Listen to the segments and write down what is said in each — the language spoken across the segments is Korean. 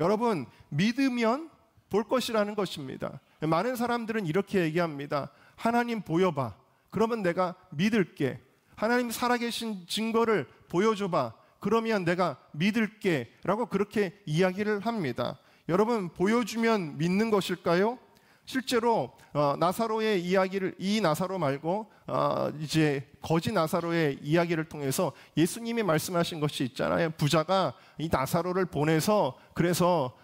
여러분, 믿으면 볼 것이라는 것입니다. 많은 사람들은 이렇게 얘기합니다. 하나님 보여봐. 그러면 내가 믿을게. 하나님 살아계신 증거를 보여줘봐. 그러면 내가 믿을게. 라고 그렇게 이야기를 합니다. 여러분, 보여주면 믿는 것일까요? 실제로 나사로의 이야기를, 이 나사로 말고 이제 거지 나사로의 이야기를 통해서 예수님이 말씀하신 것이 있잖아요. 부자가 이 나사로를 보내서 그래서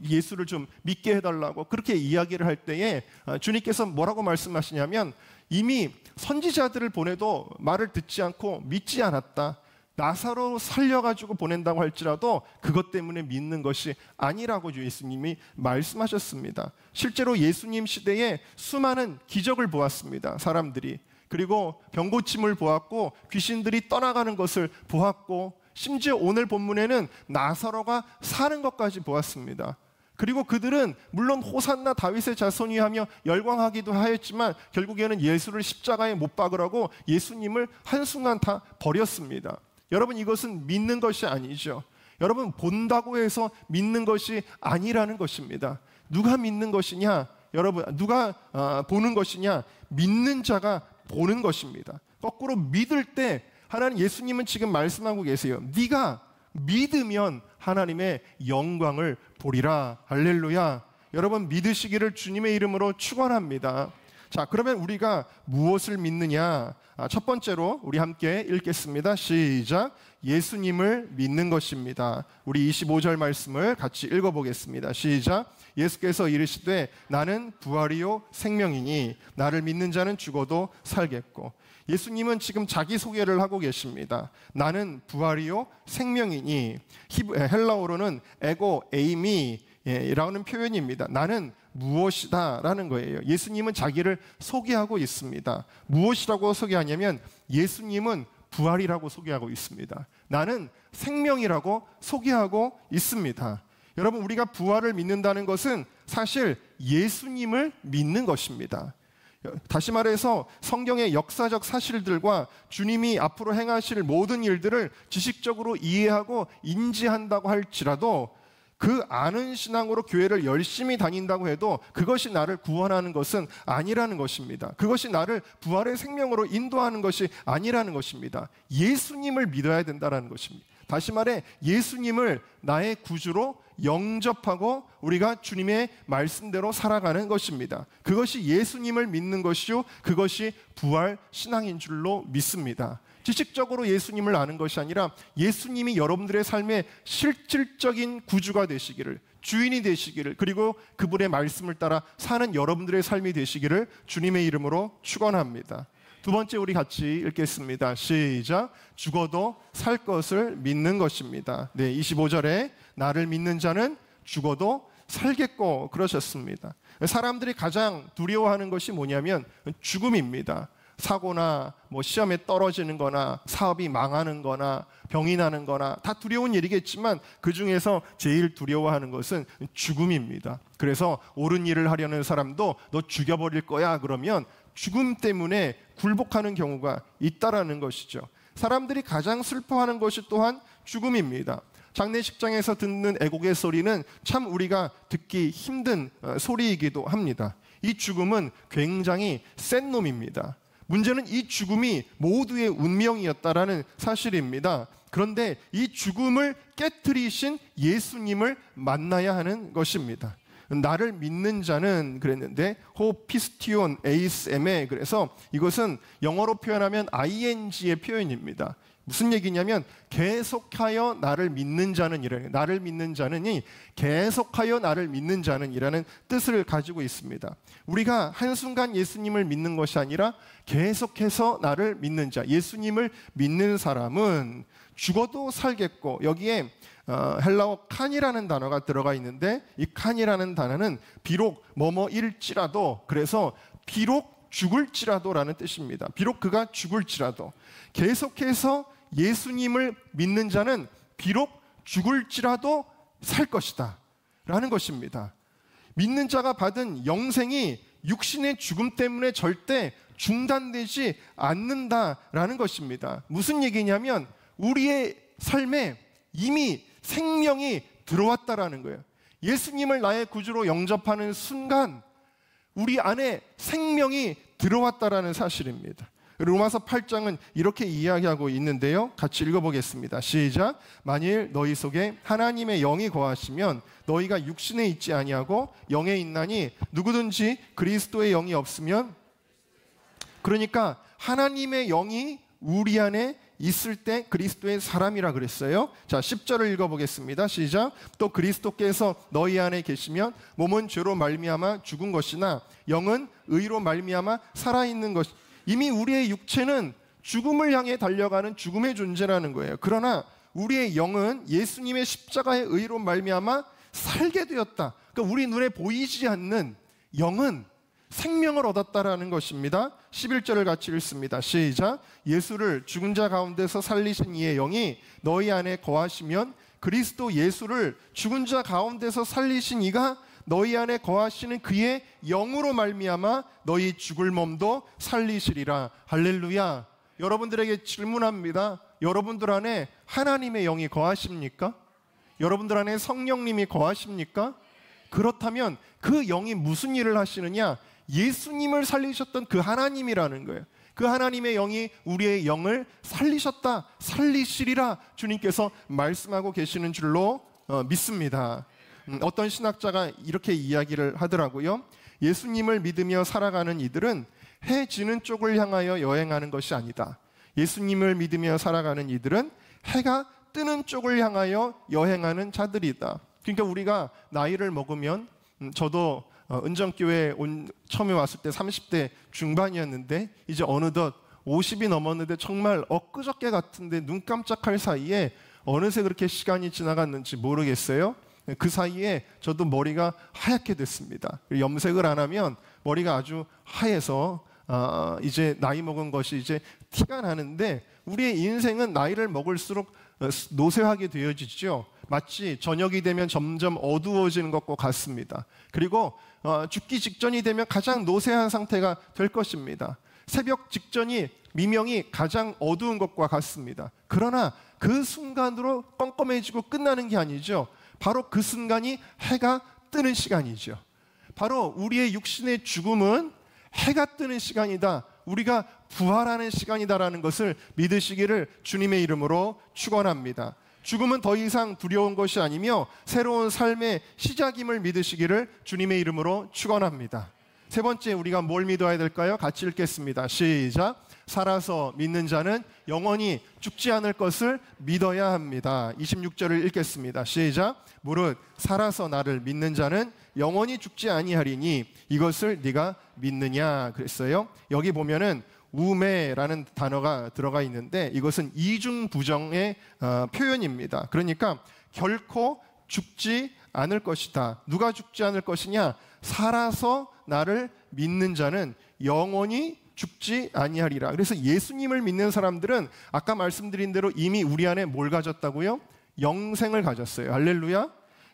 예수를 좀 믿게 해달라고 그렇게 이야기를 할 때에 주님께서 뭐라고 말씀하시냐면, 이미 선지자들을 보내도 말을 듣지 않고 믿지 않았다. 나사로 살려가지고 보낸다고 할지라도 그것 때문에 믿는 것이 아니라고 예수님이 말씀하셨습니다. 실제로 예수님 시대에 수많은 기적을 보았습니다. 사람들이. 그리고 병고침을 보았고 귀신들이 떠나가는 것을 보았고, 심지어 오늘 본문에는 나사로가 사는 것까지 보았습니다. 그리고 그들은 물론 호산나 다윗의 자손이 하며 열광하기도 하였지만 결국에는 예수를 십자가에 못 박으라고 예수님을 한순간 다 버렸습니다. 여러분, 이것은 믿는 것이 아니죠. 여러분, 본다고 해서 믿는 것이 아니라는 것입니다. 누가 믿는 것이냐? 여러분, 누가 보는 것이냐? 믿는 자가 보는 것입니다. 거꾸로 믿을 때 하나님, 예수님은 지금 말씀하고 계세요. 네가 믿으면 하나님의 영광을 보리라. 할렐루야. 여러분, 믿으시기를 주님의 이름으로 축원합니다. 자, 그러면 우리가 무엇을 믿느냐? 첫 번째로 우리 함께 읽겠습니다. 시작. 예수님을 믿는 것입니다. 우리 25절 말씀을 같이 읽어보겠습니다. 시작. 예수께서 이르시되 나는 부활이요 생명이니 나를 믿는 자는 죽어도 살겠고. 예수님은 지금 자기소개를 하고 계십니다. 나는 부활이요 생명이니, 헬라어로는 에고 에이미 라는 표현입니다. 나는 무엇이다 라는 거예요. 예수님은 자기를 소개하고 있습니다. 무엇이라고 소개하냐면 예수님은 부활이라고 소개하고 있습니다. 나는 생명이라고 소개하고 있습니다. 여러분, 우리가 부활을 믿는다는 것은 사실 예수님을 믿는 것입니다. 다시 말해서 성경의 역사적 사실들과 주님이 앞으로 행하실 모든 일들을 지식적으로 이해하고 인지한다고 할지라도 그 아는 신앙으로 교회를 열심히 다닌다고 해도 그것이 나를 구원하는 것은 아니라는 것입니다. 그것이 나를 부활의 생명으로 인도하는 것이 아니라는 것입니다. 예수님을 믿어야 된다는 것입니다. 다시 말해 예수님을 나의 구주로 영접하고 우리가 주님의 말씀대로 살아가는 것입니다. 그것이 예수님을 믿는 것이요, 그것이 부활 신앙인 줄로 믿습니다. 지식적으로 예수님을 아는 것이 아니라 예수님이 여러분들의 삶의 실질적인 구주가 되시기를, 주인이 되시기를, 그리고 그분의 말씀을 따라 사는 여러분들의 삶이 되시기를 주님의 이름으로 축원합니다. 두 번째, 우리 같이 읽겠습니다. 시작. 죽어도 살 것을 믿는 것입니다. 네, 25절에 나를 믿는 자는 죽어도 살겠고 그러셨습니다. 사람들이 가장 두려워하는 것이 뭐냐면 죽음입니다. 사고나 시험에 떨어지는 거나 사업이 망하는 거나 병이 나는 거나 다 두려운 일이겠지만 그 중에서 제일 두려워하는 것은 죽음입니다. 그래서 옳은 일을 하려는 사람도 너 죽여버릴 거야 그러면 죽음 때문에 굴복하는 경우가 있다라는 것이죠. 사람들이 가장 슬퍼하는 것이 또한 죽음입니다. 장례식장에서 듣는 애곡의 소리는 참 우리가 듣기 힘든 소리이기도 합니다. 이 죽음은 굉장히 센 놈입니다. 문제는 이 죽음이 모두의 운명이었다라는 사실입니다. 그런데 이 죽음을 깨트리신 예수님을 만나야 하는 것입니다. 나를 믿는 자는 그랬는데 호피스티온 에이스 에메, 그래서 이것은 영어로 표현하면 ing의 표현입니다. 무슨 얘기냐면 계속하여 나를 믿는 자는 이라는, 나를 믿는 자는이 계속하여 나를 믿는 자는 이라는 뜻을 가지고 있습니다. 우리가 한순간 예수님을 믿는 것이 아니라 계속해서 나를 믿는 자, 예수님을 믿는 사람은 죽어도 살겠고, 여기에 헬라어 칸이라는 단어가 들어가 있는데 이 칸이라는 단어는 비록 뭐뭐일지라도, 그래서 비록 죽을지라도라는 뜻입니다. 비록 그가 죽을지라도, 계속해서 예수님을 믿는 자는 비록 죽을지라도 살 것이다 라는 것입니다. 믿는 자가 받은 영생이 육신의 죽음 때문에 절대 중단되지 않는다라는 것입니다. 무슨 얘기냐면 우리의 삶에 이미 생명이 들어왔다라는 거예요. 예수님을 나의 구주로 영접하는 순간 우리 안에 생명이 들어왔다라는 사실입니다. 로마서 8장은 이렇게 이야기하고 있는데요. 같이 읽어보겠습니다. 시작. 만일 너희 속에 하나님의 영이 거하시면 너희가 육신에 있지 아니하고 영에 있나니 누구든지 그리스도의 영이 없으면, 그러니까 하나님의 영이 우리 안에 있을 때 그리스도의 사람이라 그랬어요. 자, 10절을 읽어보겠습니다. 시작. 또 그리스도께서 너희 안에 계시면 몸은 죄로 말미암아 죽은 것이나 영은 의로 말미암아 살아있는 것. 이미 우리의 육체는 죽음을 향해 달려가는 죽음의 존재라는 거예요. 그러나 우리의 영은 예수님의 십자가의 의로 말미암아 살게 되었다. 그러니까 우리 눈에 보이지 않는 영은 생명을 얻었다라는 것입니다. 11절을 같이 읽습니다. 시작. 예수를 죽은 자 가운데서 살리신 이의 영이 너희 안에 거하시면 그리스도 예수를 죽은 자 가운데서 살리신 이가 너희 안에 거하시는 그의 영으로 말미암아 너희 죽을 몸도 살리시리라. 할렐루야. 여러분들에게 질문합니다. 여러분들 안에 하나님의 영이 거하십니까? 여러분들 안에 성령님이 거하십니까? 그렇다면 그 영이 무슨 일을 하시느냐? 예수님을 살리셨던 그 하나님이라는 거예요. 그 하나님의 영이 우리의 영을 살리셨다, 살리시리라 주님께서 말씀하고 계시는 줄로 믿습니다. 어떤 신학자가 이렇게 이야기를 하더라고요. 예수님을 믿으며 살아가는 이들은 해 지는 쪽을 향하여 여행하는 것이 아니다. 예수님을 믿으며 살아가는 이들은 해가 뜨는 쪽을 향하여 여행하는 자들이다. 그러니까 우리가 나이를 먹으면, 저도 은정교회 처음에 왔을 때 30대 중반이었는데 이제 어느덧 50이 넘었는데 정말 엊그저께 같은데 눈 깜짝할 사이에 어느새 그렇게 시간이 지나갔는지 모르겠어요. 그 사이에 저도 머리가 하얗게 됐습니다. 염색을 안 하면 머리가 아주 하얘서 이제 나이 먹은 것이 이제 티가 나는데, 우리의 인생은 나이를 먹을수록 노쇠하게 되어지죠. 마치 저녁이 되면 점점 어두워지는 것과 같습니다. 그리고 죽기 직전이 되면 가장 노쇠한 상태가 될 것입니다. 새벽 직전이, 미명이 가장 어두운 것과 같습니다. 그러나 그 순간으로 껌껌해지고 끝나는 게 아니죠. 바로 그 순간이 해가 뜨는 시간이죠. 바로 우리의 육신의 죽음은 해가 뜨는 시간이다, 우리가 부활하는 시간이다라는 것을 믿으시기를 주님의 이름으로 축원합니다. 죽음은 더 이상 두려운 것이 아니며 새로운 삶의 시작임을 믿으시기를 주님의 이름으로 축원합니다. 세 번째, 우리가 뭘 믿어야 될까요? 같이 읽겠습니다. 시작. 살아서 믿는 자는 영원히 죽지 않을 것을 믿어야 합니다. 26절을 읽겠습니다. 시작. 무릇 살아서 나를 믿는 자는 영원히 죽지 아니하리니 이것을 네가 믿느냐 그랬어요. 여기 보면은 우매라는 단어가 들어가 있는데 이것은 이중부정의 표현입니다. 그러니까 결코 죽지 않을 것이다. 누가 죽지 않을 것이냐? 살아서 나를 믿는 자는 영원히 죽지 아니하리라. 그래서 예수님을 믿는 사람들은 아까 말씀드린 대로 이미 우리 안에 뭘 가졌다고요? 영생을 가졌어요. 할렐루야.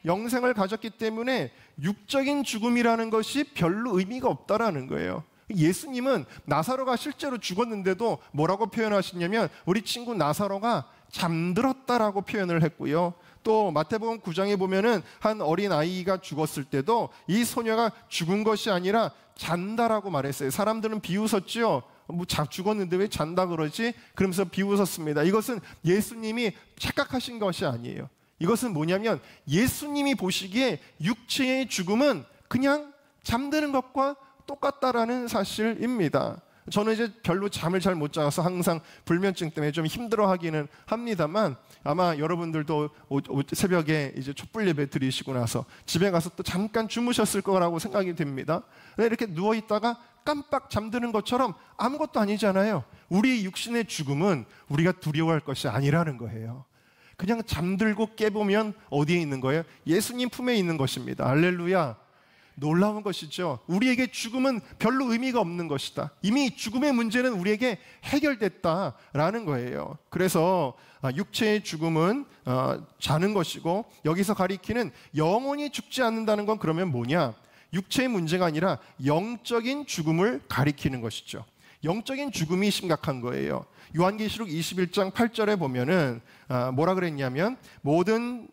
영생을 가졌기 때문에 육적인 죽음이라는 것이 별로 의미가 없다라는 거예요. 예수님은 나사로가 실제로 죽었는데도 뭐라고 표현하시냐면 우리 친구 나사로가 잠들었다라고 표현을 했고요. 또 마태복음 9장에 보면은 한 어린 아이가 죽었을 때도 이 소녀가 죽은 것이 아니라 잔다라고 말했어요. 사람들은 비웃었죠. 뭐 죽었는데 왜 잔다 그러지? 그러면서 비웃었습니다. 이것은 예수님이 착각하신 것이 아니에요. 이것은 뭐냐면 예수님이 보시기에 육체의 죽음은 그냥 잠드는 것과 똑같다라는 사실입니다. 저는 이제 별로 잠을 잘 못 자서 항상 불면증 때문에 좀 힘들어하기는 합니다만 아마 여러분들도 새벽에 이제 촛불 예배 드리시고 나서 집에 가서 또 잠깐 주무셨을 거라고 생각이 됩니다. 이렇게 누워 있다가 깜빡 잠드는 것처럼 아무것도 아니잖아요. 우리 육신의 죽음은 우리가 두려워할 것이 아니라는 거예요. 그냥 잠들고 깨보면 어디에 있는 거예요? 예수님 품에 있는 것입니다. 할렐루야. 놀라운 것이죠. 우리에게 죽음은 별로 의미가 없는 것이다. 이미 죽음의 문제는 우리에게 해결됐다라는 거예요. 그래서 육체의 죽음은 자는 것이고 여기서 가리키는 영원히 죽지 않는다는 건 그러면 뭐냐? 육체의 문제가 아니라 영적인 죽음을 가리키는 것이죠. 영적인 죽음이 심각한 거예요. 요한계시록 21장 8절에 보면은 뭐라 그랬냐면 모든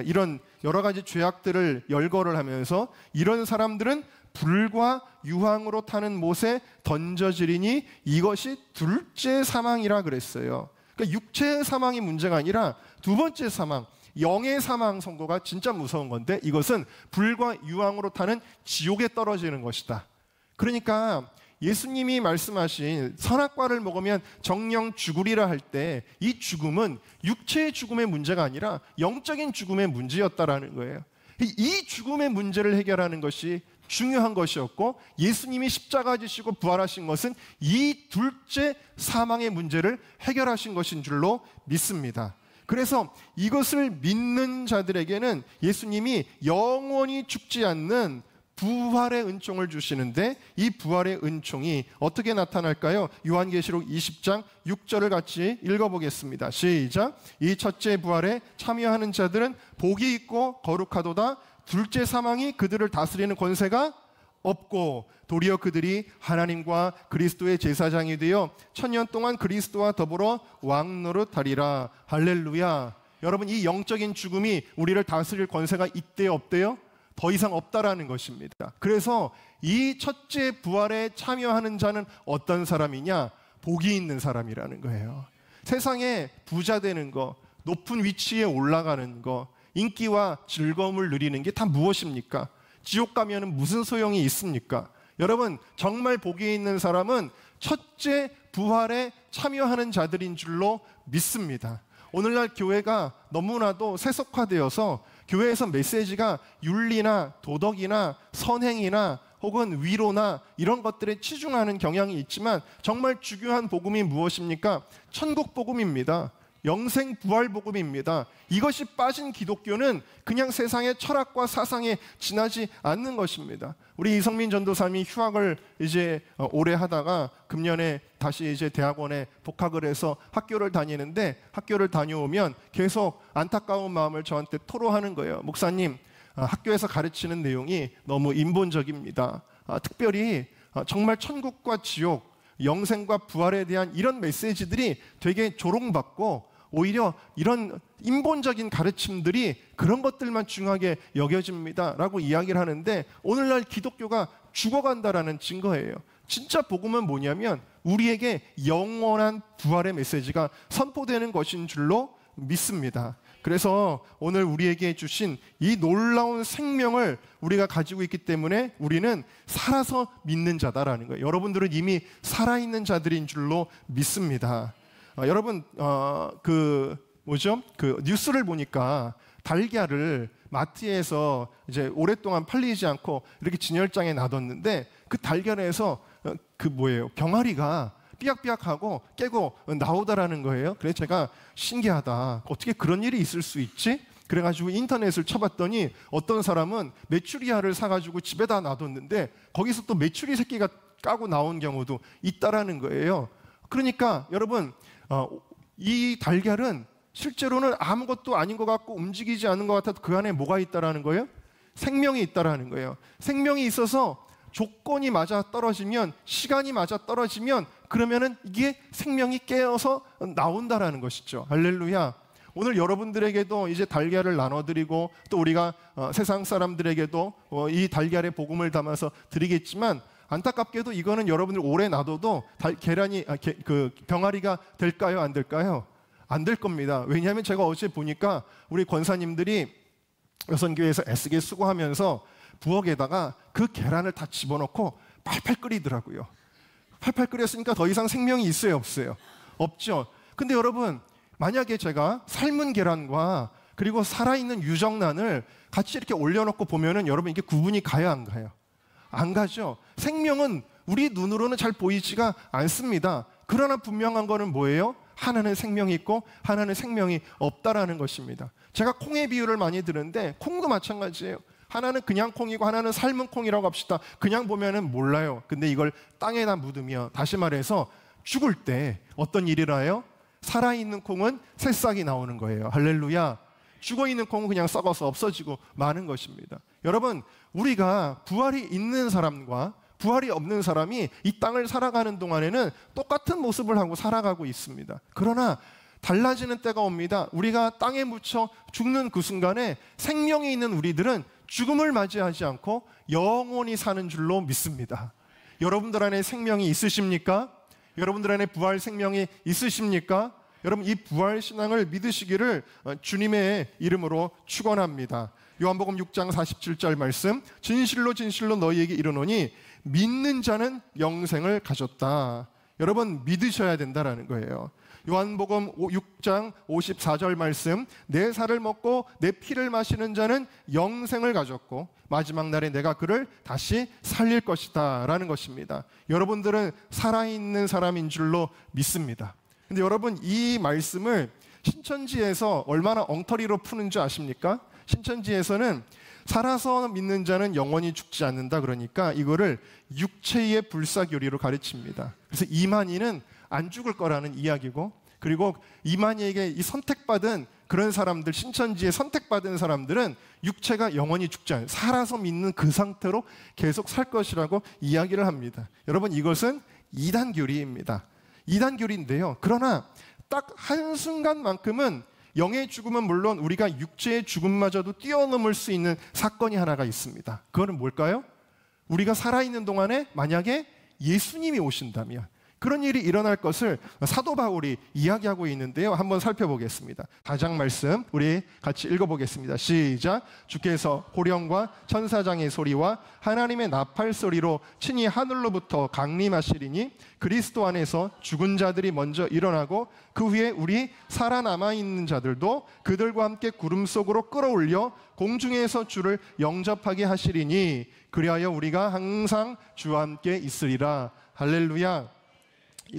이런 여러 가지 죄악들을 열거를 하면서 이런 사람들은 불과 유황으로 타는 못에 던져지리니 이것이 둘째 사망이라 그랬어요. 그러니까 육체의 사망이 문제가 아니라 두 번째 사망, 영의 사망 선고가 진짜 무서운 건데 이것은 불과 유황으로 타는 지옥에 떨어지는 것이다. 그러니까 예수님이 말씀하신 선악과를 먹으면 정령 죽으리라 할 때 이 죽음은 육체의 죽음의 문제가 아니라 영적인 죽음의 문제였다라는 거예요. 이 죽음의 문제를 해결하는 것이 중요한 것이었고 예수님이 십자가 지시고 부활하신 것은 이 둘째 사망의 문제를 해결하신 것인 줄로 믿습니다. 그래서 이것을 믿는 자들에게는 예수님이 영원히 죽지 않는 부활의 은총을 주시는데 이 부활의 은총이 어떻게 나타날까요? 요한계시록 20장 6절을 같이 읽어보겠습니다. 시작. 이 첫째 부활에 참여하는 자들은 복이 있고 거룩하도다. 둘째 사망이 그들을 다스리는 권세가 없고 도리어 그들이 하나님과 그리스도의 제사장이 되어 천년 동안 그리스도와 더불어 왕노릇하리라. 할렐루야. 여러분, 이 영적인 죽음이 우리를 다스릴 권세가 있대요, 없대요? 더 이상 없다라는 것입니다. 그래서 이 첫째 부활에 참여하는 자는 어떤 사람이냐? 복이 있는 사람이라는 거예요. 세상에 부자 되는 거, 높은 위치에 올라가는 거, 인기와 즐거움을 누리는 게 다 무엇입니까? 지옥 가면은 무슨 소용이 있습니까? 여러분, 정말 복이 있는 사람은 첫째 부활에 참여하는 자들인 줄로 믿습니다. 오늘날 교회가 너무나도 세속화되어서 교회에서 메시지가 윤리나 도덕이나 선행이나 혹은 위로나 이런 것들에 치중하는 경향이 있지만 정말 중요한 복음이 무엇입니까? 천국 복음입니다. 영생 부활 복음입니다. 이것이 빠진 기독교는 그냥 세상의 철학과 사상에 지나지 않는 것입니다. 우리 이성민 전도사님이 휴학을 이제 오래 하다가 금년에 다시 이제 대학원에 복학을 해서 학교를 다니는데 학교를 다녀오면 계속 안타까운 마음을 저한테 토로하는 거예요. 목사님, 학교에서 가르치는 내용이 너무 인본적입니다. 특별히 정말 천국과 지옥, 영생과 부활에 대한 이런 메시지들이 되게 조롱받고 오히려 이런 인본적인 가르침들이 그런 것들만 중요하게 여겨집니다 라고 이야기를 하는데 오늘날 기독교가 죽어간다라는 증거예요. 진짜 복음은 뭐냐면 우리에게 영원한 부활의 메시지가 선포되는 것인 줄로 믿습니다. 그래서 오늘 우리에게 주신 이 놀라운 생명을 우리가 가지고 있기 때문에 우리는 살아서 믿는 자다라는 거예요. 여러분들은 이미 살아있는 자들인 줄로 믿습니다. 여러분 그 뉴스를 보니까 달걀을 마트에서 이제 오랫동안 팔리지 않고 이렇게 진열장에 놔뒀는데 그 달걀에서 병아리가 삐약삐약하고 깨고 나오다라는 거예요. 그래서 제가 신기하다. 어떻게 그런 일이 있을 수 있지? 그래가지고 인터넷을 쳐봤더니 어떤 사람은 메추리알을 사가지고 집에다 놔뒀는데 거기서 또 메추리 새끼가 까고 나온 경우도 있다라는 거예요. 그러니까 여러분 이 달걀은 실제로는 아무것도 아닌 것 같고 움직이지 않는 것 같아도 그 안에 뭐가 있다라는 거예요? 생명이 있다라는 거예요. 생명이 있어서 조건이 맞아 떨어지면, 시간이 맞아 떨어지면 그러면은 이게 생명이 깨어서 나온다라는 것이죠. 할렐루야. 오늘 여러분들에게도 이제 달걀을 나눠드리고 또 우리가 세상 사람들에게도 이 달걀의 복음을 담아서 드리겠지만 안타깝게도 이거는 여러분들 오래 놔둬도 병아리가 될까요? 안 될까요? 안 될 겁니다. 왜냐하면 제가 어제 보니까 우리 권사님들이 여선교회에서 애쓰게 수고하면서 부엌에다가 그 계란을 다 집어넣고 팔팔 끓이더라고요. 팔팔 끓였으니까 더 이상 생명이 있어요, 없어요? 없죠. 근데 여러분, 만약에 제가 삶은 계란과 그리고 살아있는 유정란을 같이 이렇게 올려놓고 보면은 여러분 이게 구분이 가요, 안 가요? 안 가죠. 생명은 우리 눈으로는 잘 보이지가 않습니다. 그러나 분명한 거는 뭐예요? 하나는 생명이 있고 하나는 생명이 없다라는 것입니다. 제가 콩의 비유를 많이 드는데 콩도 마찬가지예요. 하나는 그냥 콩이고 하나는 삶은 콩이라고 합시다. 그냥 보면은 몰라요. 근데 이걸 땅에다 묻으면, 다시 말해서 죽을 때 어떤 일이라요? 살아있는 콩은 새싹이 나오는 거예요. 할렐루야. 죽어있는 콩은 그냥 썩어서 없어지고 마는 것입니다. 여러분, 우리가 부활이 있는 사람과 부활이 없는 사람이 이 땅을 살아가는 동안에는 똑같은 모습을 하고 살아가고 있습니다. 그러나 달라지는 때가 옵니다. 우리가 땅에 묻혀 죽는 그 순간에 생명이 있는 우리들은 죽음을 맞이하지 않고 영원히 사는 줄로 믿습니다. 여러분들 안에 생명이 있으십니까? 여러분들 안에 부활 생명이 있으십니까? 여러분, 이 부활 신앙을 믿으시기를 주님의 이름으로 축원합니다. 요한복음 6장 47절 말씀, 진실로 진실로 너희에게 이르노니 믿는 자는 영생을 가졌다. 여러분, 믿으셔야 된다라는 거예요. 요한복음 6장 54절 말씀, 내 살을 먹고 내 피를 마시는 자는 영생을 가졌고 마지막 날에 내가 그를 다시 살릴 것이다 라는 것입니다. 여러분들은 살아있는 사람인 줄로 믿습니다. 근데 여러분, 이 말씀을 신천지에서 얼마나 엉터리로 푸는 줄 아십니까? 신천지에서는 살아서 믿는 자는 영원히 죽지 않는다, 그러니까 이거를 육체의 불사교리로 가르칩니다. 그래서 이만희는 안 죽을 거라는 이야기고, 그리고 이만희에게 이 선택받은 그런 사람들, 신천지에 선택받은 사람들은 육체가 영원히 죽지 않아요. 살아서 믿는 그 상태로 계속 살 것이라고 이야기를 합니다. 여러분, 이것은 이단교리입니다. 이단교리인데요. 그러나 딱 한순간만큼은 영의 죽음은 물론 우리가 육체의 죽음마저도 뛰어넘을 수 있는 사건이 하나가 있습니다. 그거는 뭘까요? 우리가 살아있는 동안에 만약에 예수님이 오신다면 그런 일이 일어날 것을 사도 바울이 이야기하고 있는데요. 한번 살펴보겠습니다. 4장 말씀 우리 같이 읽어보겠습니다. 시작. 주께서 호령과 천사장의 소리와 하나님의 나팔 소리로 친히 하늘로부터 강림하시리니 그리스도 안에서 죽은 자들이 먼저 일어나고 그 후에 우리 살아남아 있는 자들도 그들과 함께 구름 속으로 끌어올려 공중에서 주를 영접하게 하시리니 그리하여 우리가 항상 주와 함께 있으리라. 할렐루야.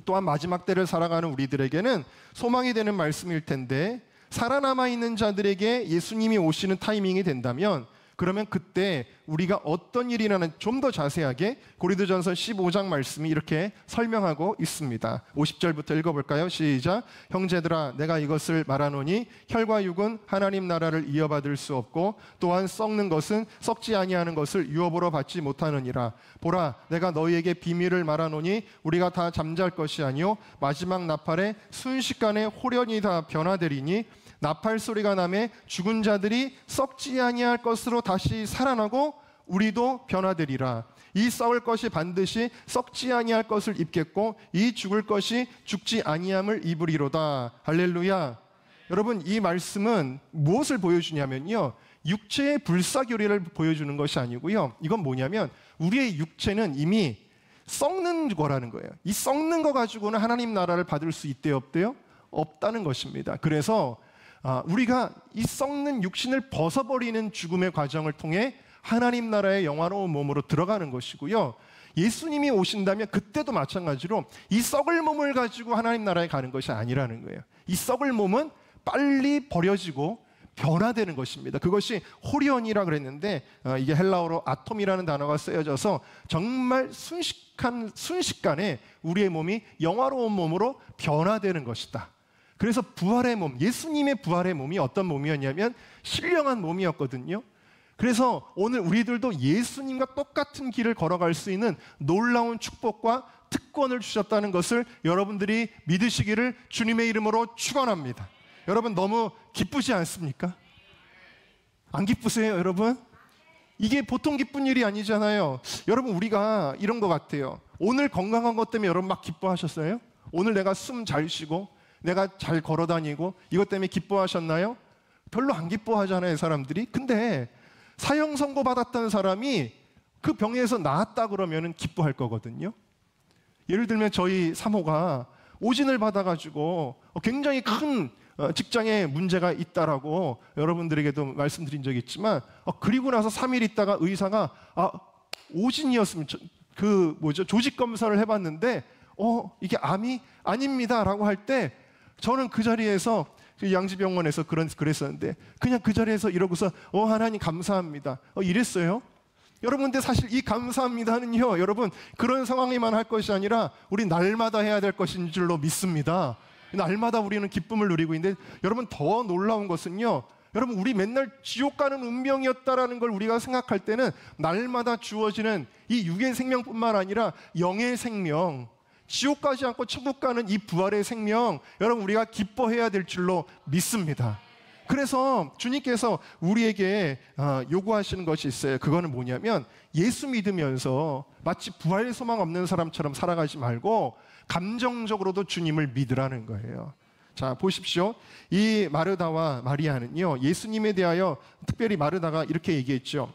또한 마지막 때를 살아가는 우리들에게는 소망이 되는 말씀일 텐데, 살아남아 있는 자들에게 예수님이 오시는 타이밍이 된다면 그러면 그때 우리가 어떤 일이 일어나는 좀 더 자세하게 고린도전서 15장 말씀이 이렇게 설명하고 있습니다. 50절부터 읽어볼까요? 시작. 형제들아, 내가 이것을 말하노니 혈과 육은 하나님 나라를 이어받을 수 없고 또한 썩는 것은 썩지 아니하는 것을 유업으로 받지 못하느니라. 보라, 내가 너희에게 비밀을 말하노니 우리가 다 잠잘 것이 아니요 마지막 나팔에 순식간에 홀연히 다 변화되리니 나팔 소리가 나매 죽은 자들이 썩지 아니할 것으로 다시 살아나고 우리도 변화되리라. 이 썩을 것이 반드시 썩지 아니할 것을 입겠고 이 죽을 것이 죽지 아니함을 입으리로다. 할렐루야. 여러분, 이 말씀은 무엇을 보여주냐면요, 육체의 불사교리를 보여주는 것이 아니고요, 이건 뭐냐면 우리의 육체는 이미 썩는 거라는 거예요. 이 썩는 거 가지고는 하나님 나라를 받을 수 있대요, 없대요? 없다는 것입니다. 그래서 우리가 이 썩는 육신을 벗어버리는 죽음의 과정을 통해 하나님 나라의 영화로운 몸으로 들어가는 것이고요, 예수님이 오신다면 그때도 마찬가지로 이 썩을 몸을 가지고 하나님 나라에 가는 것이 아니라는 거예요. 이 썩을 몸은 빨리 버려지고 변화되는 것입니다. 그것이 호리온이라 그랬는데 이게 헬라어로 아톰이라는 단어가 쓰여져서 정말 순식간에 우리의 몸이 영화로운 몸으로 변화되는 것이다. 그래서 부활의 몸, 예수님의 부활의 몸이 어떤 몸이었냐면 신령한 몸이었거든요. 그래서 오늘 우리들도 예수님과 똑같은 길을 걸어갈 수 있는 놀라운 축복과 특권을 주셨다는 것을 여러분들이 믿으시기를 주님의 이름으로 축원합니다. 여러분, 너무 기쁘지 않습니까? 안 기쁘세요, 여러분? 이게 보통 기쁜 일이 아니잖아요. 여러분, 우리가 이런 것 같아요. 오늘 건강한 것 때문에 여러분 막 기뻐하셨어요? 오늘 내가 숨 잘 쉬고 내가 잘 걸어다니고 이것 때문에 기뻐하셨나요? 별로 안 기뻐하잖아요, 사람들이. 근데 사형 선고 받았던 사람이 그 병에서 나았다 그러면 기뻐할 거거든요. 예를 들면 저희 사모가 오진을 받아가지고 굉장히 큰 직장에 문제가 있다라고 여러분들에게도 말씀드린 적이 있지만 그리고 나서 3일 있다가 의사가 오진이었으면 조직 검사를 해봤는데 이게 암이 아닙니다라고 할 때 저는 그 자리에서 양지병원에서 그랬었는데 그냥 그 자리에서 이러고서 하나님 감사합니다 이랬어요. 여러분, 근데 사실 이 감사합니다는요, 여러분, 그런 상황에만 할 것이 아니라 우리 날마다 해야 될 것인 줄로 믿습니다. 날마다 우리는 기쁨을 누리고 있는데 여러분, 더 놀라운 것은요, 여러분, 우리 맨날 지옥 가는 운명이었다라는 걸 우리가 생각할 때는 날마다 주어지는 이 육의 생명뿐만 아니라 영의 생명, 지옥 가지 않고 천국 가는 이 부활의 생명, 여러분 우리가 기뻐해야 될 줄로 믿습니다. 그래서 주님께서 우리에게 요구하시는 것이 있어요. 그거는 뭐냐면 예수 믿으면서 마치 부활 소망 없는 사람처럼 살아가지 말고 감정적으로도 주님을 믿으라는 거예요. 자, 보십시오. 이 마르다와 마리아는요, 예수님에 대하여 특별히 마르다가 이렇게 얘기했죠.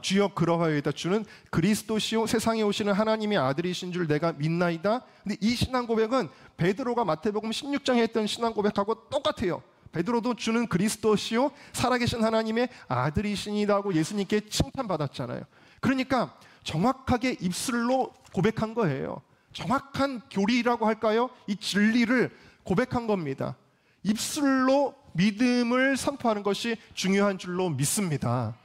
주여 그러하여이다. 주는 그리스도시요 세상에 오시는 하나님의 아들이신 줄 내가 믿나이다. 근데 이 신앙 고백은 베드로가 마태복음 16장에 했던 신앙 고백하고 똑같아요. 베드로도 주는 그리스도시요 살아계신 하나님의 아들이시니다 하고 예수님께 칭찬받았잖아요. 그러니까 정확하게 입술로 고백한 거예요. 정확한 교리라고 할까요? 이 진리를 고백한 겁니다. 입술로 믿음을 선포하는 것이 중요한 줄로 믿습니다.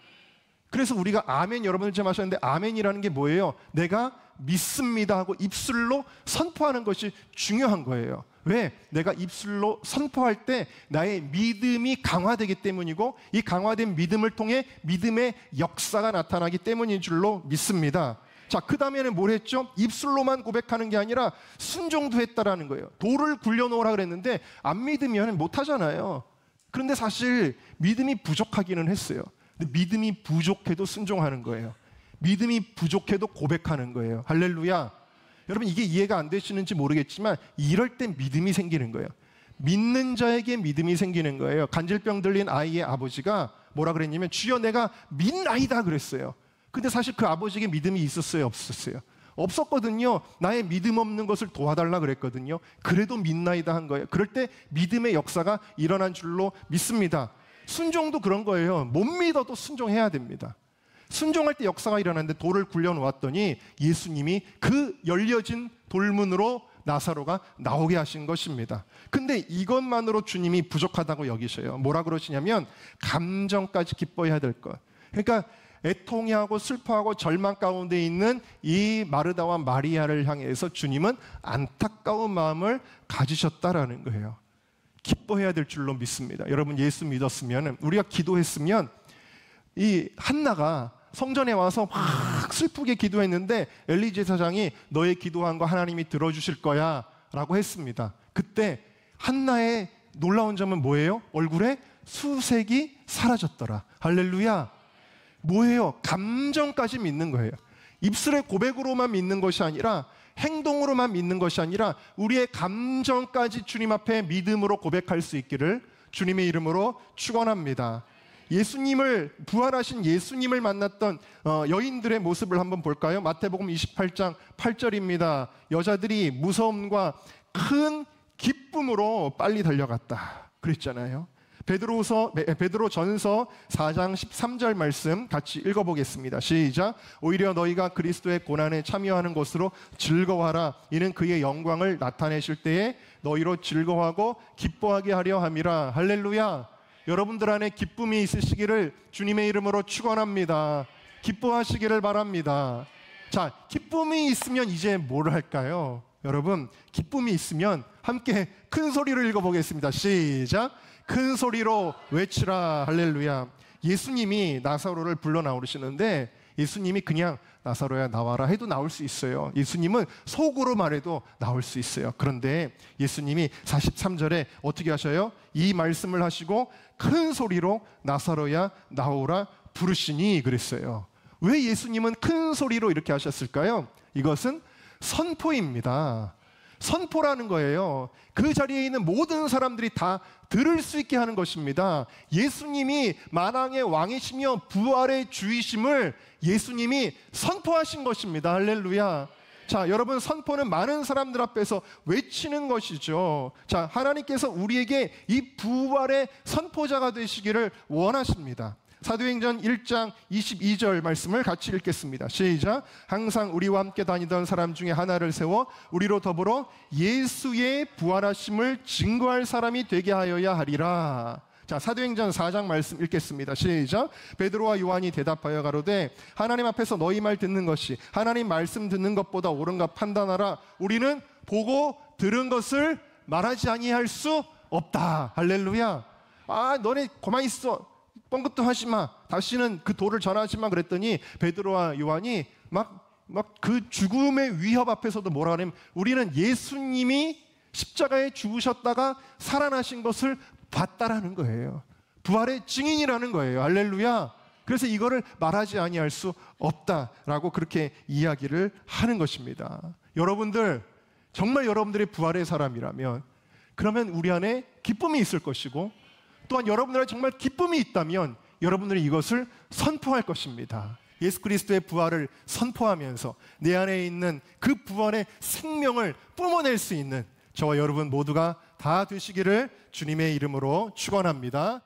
그래서 우리가 아멘, 여러분들 지금 하셨는데 아멘이라는 게 뭐예요? 내가 믿습니다 하고 입술로 선포하는 것이 중요한 거예요. 왜? 내가 입술로 선포할 때 나의 믿음이 강화되기 때문이고, 이 강화된 믿음을 통해 믿음의 역사가 나타나기 때문인 줄로 믿습니다. 자, 그 다음에는 뭘 했죠? 입술로만 고백하는 게 아니라 순종도 했다라는 거예요. 돌을 굴려놓으라 그랬는데 안 믿으면 못하잖아요. 그런데 사실 믿음이 부족하기는 했어요. 근데 믿음이 부족해도 순종하는 거예요. 믿음이 부족해도 고백하는 거예요. 할렐루야. 여러분, 이게 이해가 안 되시는지 모르겠지만 이럴 때 믿음이 생기는 거예요. 믿는 자에게 믿음이 생기는 거예요. 간질병 들린 아이의 아버지가 뭐라 그랬냐면 주여 내가 믿나이다 그랬어요. 근데 사실 그 아버지에게 믿음이 있었어요, 없었어요? 없었거든요. 나의 믿음 없는 것을 도와달라 그랬거든요. 그래도 믿나이다 한 거예요. 그럴 때 믿음의 역사가 일어난 줄로 믿습니다. 순종도 그런 거예요. 못 믿어도 순종해야 됩니다. 순종할 때 역사가 일어났는데 돌을 굴려놓았더니 예수님이 그 열려진 돌문으로 나사로가 나오게 하신 것입니다. 근데 이것만으로 주님이 부족하다고 여기셔요. 뭐라 그러시냐면 감정까지 기뻐해야 될 것. 그러니까 애통해하고 슬퍼하고 절망 가운데 있는 이 마르다와 마리아를 향해서 주님은 안타까운 마음을 가지셨다라는 거예요. 기뻐해야 될 줄로 믿습니다. 여러분, 예수 믿었으면, 우리가 기도했으면, 이 한나가 성전에 와서 막 슬프게 기도했는데 엘리 제사장이 너의 기도한 거 하나님이 들어주실 거야 라고 했습니다. 그때 한나의 놀라운 점은 뭐예요? 얼굴에 수색이 사라졌더라. 할렐루야. 뭐예요? 감정까지 믿는 거예요. 입술의 고백으로만 믿는 것이 아니라, 행동으로만 믿는 것이 아니라 우리의 감정까지 주님 앞에 믿음으로 고백할 수 있기를 주님의 이름으로 축원합니다. 예수님을, 부활하신 예수님을 만났던 여인들의 모습을 한번 볼까요? 마태복음 28장 8절입니다. 여자들이 무서움과 큰 기쁨으로 빨리 달려갔다 그랬잖아요. 베드로전서 4장 13절 말씀 같이 읽어보겠습니다. 시작. 오히려 너희가 그리스도의 고난에 참여하는 것으로 즐거워하라. 이는 그의 영광을 나타내실 때에 너희로 즐거워하고 기뻐하게 하려 함이라. 할렐루야. 여러분들 안에 기쁨이 있으시기를 주님의 이름으로 축원합니다. 기뻐하시기를 바랍니다. 자, 기쁨이 있으면 이제 뭘 할까요? 여러분, 기쁨이 있으면 함께 큰 소리로 읽어보겠습니다. 시작. 큰 소리로 외치라. 할렐루야. 예수님이 나사로를 불러 나오시는데 예수님이 그냥 나사로야 나와라 해도 나올 수 있어요. 예수님은 속으로 말해도 나올 수 있어요. 그런데 예수님이 43절에 어떻게 하셔요? 이 말씀을 하시고 큰 소리로 나사로야 나오라 부르시니 그랬어요. 왜 예수님은 큰 소리로 이렇게 하셨을까요? 이것은 선포입니다. 선포라는 거예요. 그 자리에 있는 모든 사람들이 다 들을 수 있게 하는 것입니다. 예수님이 만왕의 왕이시며 부활의 주이심을 예수님이 선포하신 것입니다. 할렐루야. 자, 여러분, 선포는 많은 사람들 앞에서 외치는 것이죠. 자, 하나님께서 우리에게 이 부활의 선포자가 되시기를 원하십니다. 사도행전 1장 22절 말씀을 같이 읽겠습니다. 시작. 항상 우리와 함께 다니던 사람 중에 하나를 세워 우리로 더불어 예수의 부활하심을 증거할 사람이 되게 하여야 하리라. 자, 사도행전 4장 말씀 읽겠습니다. 시작. 베드로와 요한이 대답하여 가로되 하나님 앞에서 너희 말 듣는 것이 하나님 말씀 듣는 것보다 옳은가 판단하라. 우리는 보고 들은 것을 말하지 아니할 수 없다. 할렐루야. 너네 가만히 있어, 뻥긋도 하지 마, 다시는 그 도를 전하지 마 그랬더니 베드로와 요한이 막 그 죽음의 위협 앞에서도 뭐라 하냐면 우리는 예수님이 십자가에 죽으셨다가 살아나신 것을 봤다라는 거예요. 부활의 증인이라는 거예요. 할렐루야. 그래서 이거를 말하지 아니할 수 없다라고 그렇게 이야기를 하는 것입니다. 여러분들, 정말 여러분들의 부활의 사람이라면 그러면 우리 안에 기쁨이 있을 것이고, 또한 여러분들의 정말 기쁨이 있다면 여러분들이 이것을 선포할 것입니다. 예수 그리스도의 부활을 선포하면서 내 안에 있는 그 부활의 생명을 뿜어낼 수 있는 저와 여러분 모두가 다 되시기를 주님의 이름으로 축원합니다.